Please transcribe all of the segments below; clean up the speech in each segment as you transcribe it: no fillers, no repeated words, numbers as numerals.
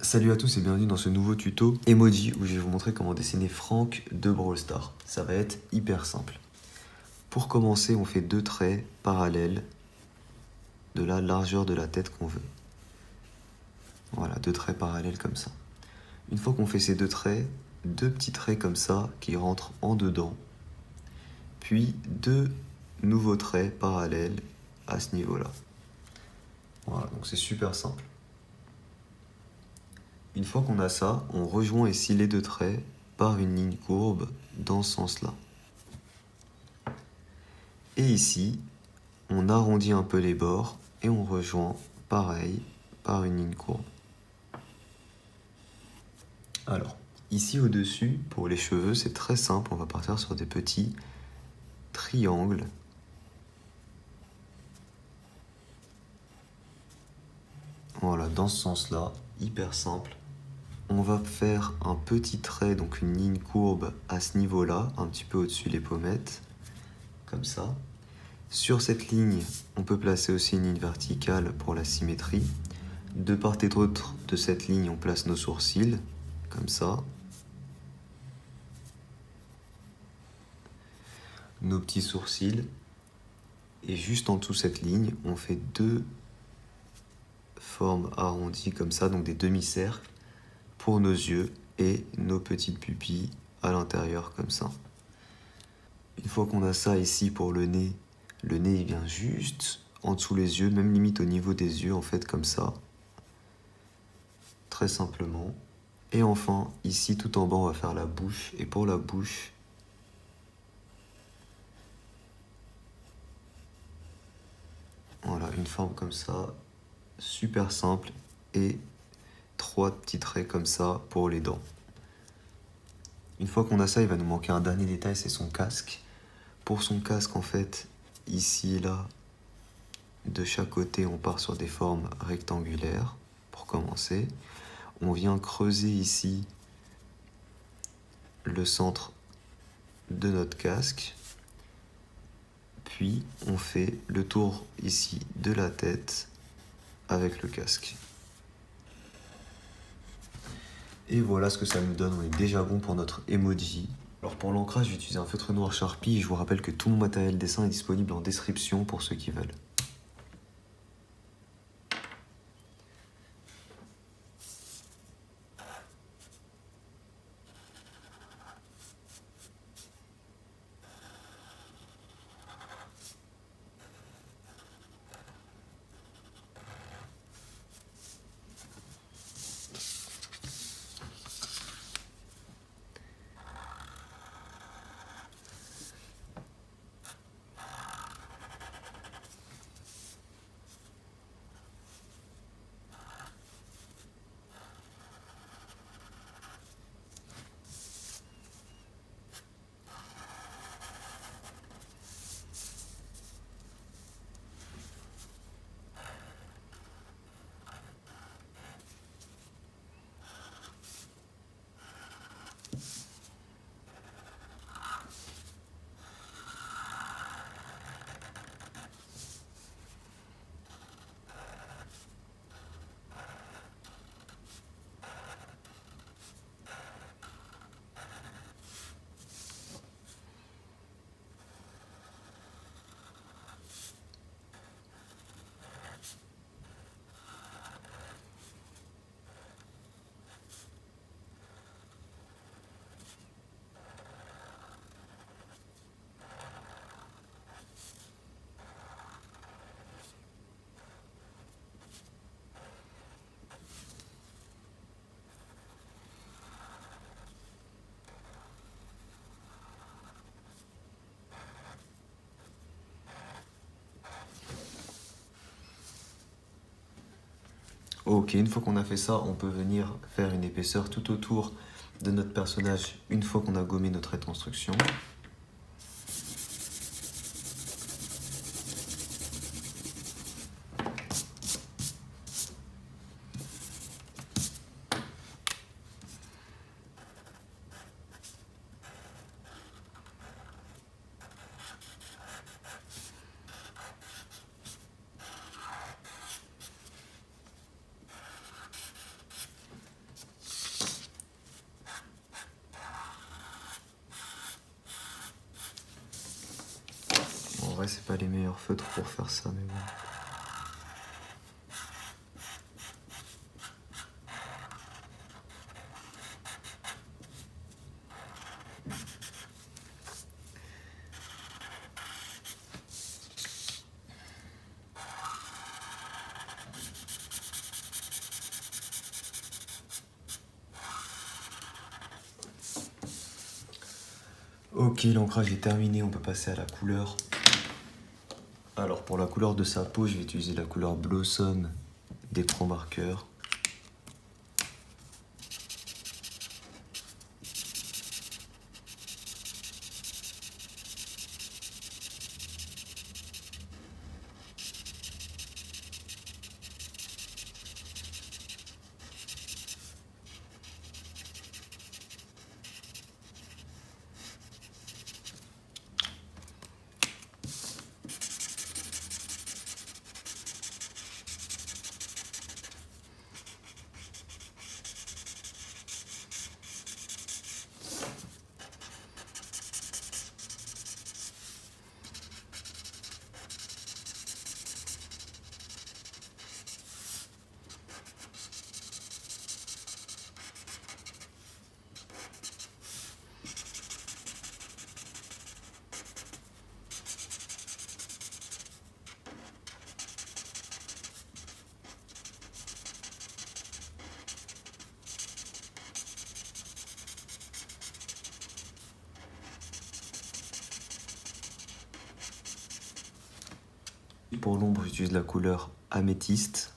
Salut à tous et bienvenue dans ce nouveau tuto emoji où je vais vous montrer comment dessiner Franck de Brawl Stars. Ça va être hyper simple. Pour commencer, on fait deux traits parallèles de la largeur de la tête qu'on veut. Voilà, deux traits parallèles comme ça. Une fois qu'on fait ces deux traits, deux petits traits comme ça qui rentrent en dedans, puis deux nouveaux traits parallèles à ce niveau-là. Voilà, donc c'est super simple. Une fois qu'on a ça, on rejoint ici les deux traits par une ligne courbe dans ce sens-là. Et ici, on arrondit un peu les bords et on rejoint pareil par une ligne courbe. Alors, ici au-dessus, pour les cheveux, c'est très simple, on va partir sur des petits triangles. Voilà, dans ce sens-là, hyper simple. On va faire un petit trait, donc une ligne courbe à ce niveau-là, un petit peu au-dessus les pommettes, comme ça. Sur cette ligne, on peut placer aussi une ligne verticale pour la symétrie. De part et d'autre de cette ligne, on place nos sourcils, comme ça. Nos petits sourcils. Et juste en dessous de cette ligne, on fait deux formes arrondies comme ça, donc des demi-cercles, pour nos yeux et nos petites pupilles à l'intérieur comme ça. Une fois qu'on a ça ici pour le nez il vient juste en dessous les yeux, même limite au niveau des yeux en fait comme ça. Très simplement. Et enfin, ici tout en bas, on va faire la bouche. Et pour la bouche, voilà, une forme comme ça, super simple. Et trois petits traits comme ça pour les dents. Une fois qu'on a ça, il va nous manquer un dernier détail, c'est son casque. Pour son casque, en fait, ici et là, de chaque côté, on part sur des formes rectangulaires, pour commencer. On vient creuser ici le centre de notre casque. Puis, on fait le tour ici de la tête avec le casque. Et voilà ce que ça nous donne, on est déjà bon pour notre emoji. Alors pour l'ancrage, je vais utiliser un feutre noir Sharpie et je vous rappelle que tout mon matériel dessin est disponible en description pour ceux qui veulent. Ok, une fois qu'on a fait ça, on peut venir faire une épaisseur tout autour de notre personnage une fois qu'on a gommé notre trait de construction. vrai, c'est pas les meilleurs feutres pour faire ça, mais bon. Ok, l'ancrage est terminé, on peut passer à la couleur. Alors pour la couleur de sa peau, je vais utiliser la couleur Blossom d'écran marqueur. Pour l'ombre, j'utilise la couleur améthyste.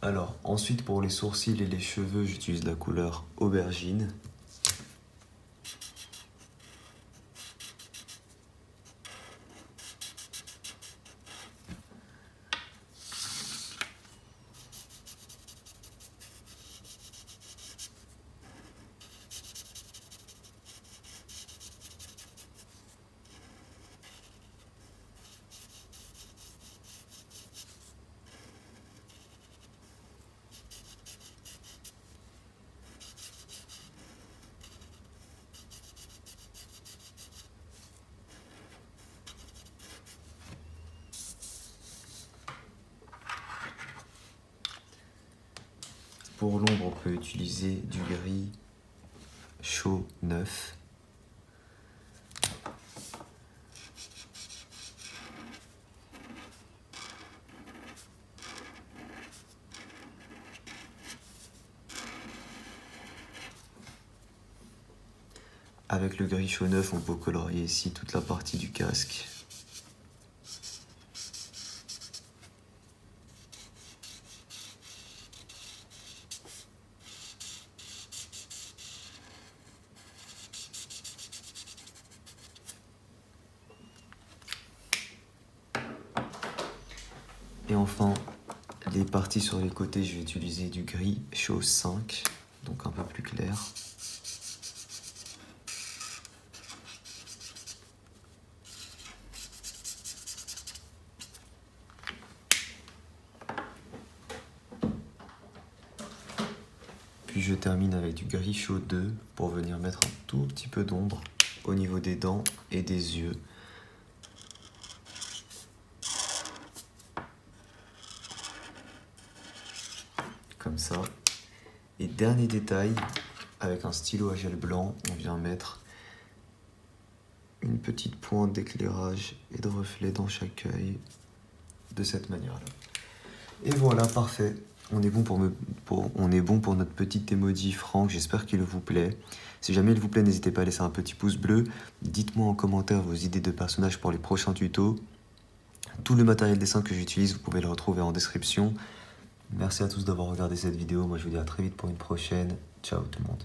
Alors, ensuite pour les sourcils et les cheveux, j'utilise la couleur aubergine. Pour l'ombre, on peut utiliser du gris chaud neuf. Avec le gris chaud neuf, on peut colorier ici toute la partie du casque. Et enfin, les parties sur les côtés, je vais utiliser du gris chaud 5, donc un peu plus clair. Puis je termine avec du gris chaud 2 pour venir mettre un tout petit peu d'ombre au niveau des dents et des yeux. Comme ça. Et dernier détail, avec un stylo à gel blanc, on vient mettre une petite pointe d'éclairage et de reflet dans chaque œil de cette manière-là. Et voilà, parfait. On est bon pour notre petit emoji Franck, j'espère qu'il vous plaît. Si jamais il vous plaît, n'hésitez pas à laisser un petit pouce bleu. Dites-moi en commentaire vos idées de personnages pour les prochains tutos. Tout le matériel dessin que j'utilise, vous pouvez le retrouver en description. Merci à tous d'avoir regardé cette vidéo. Moi, je vous dis à très vite pour une prochaine. Ciao tout le monde.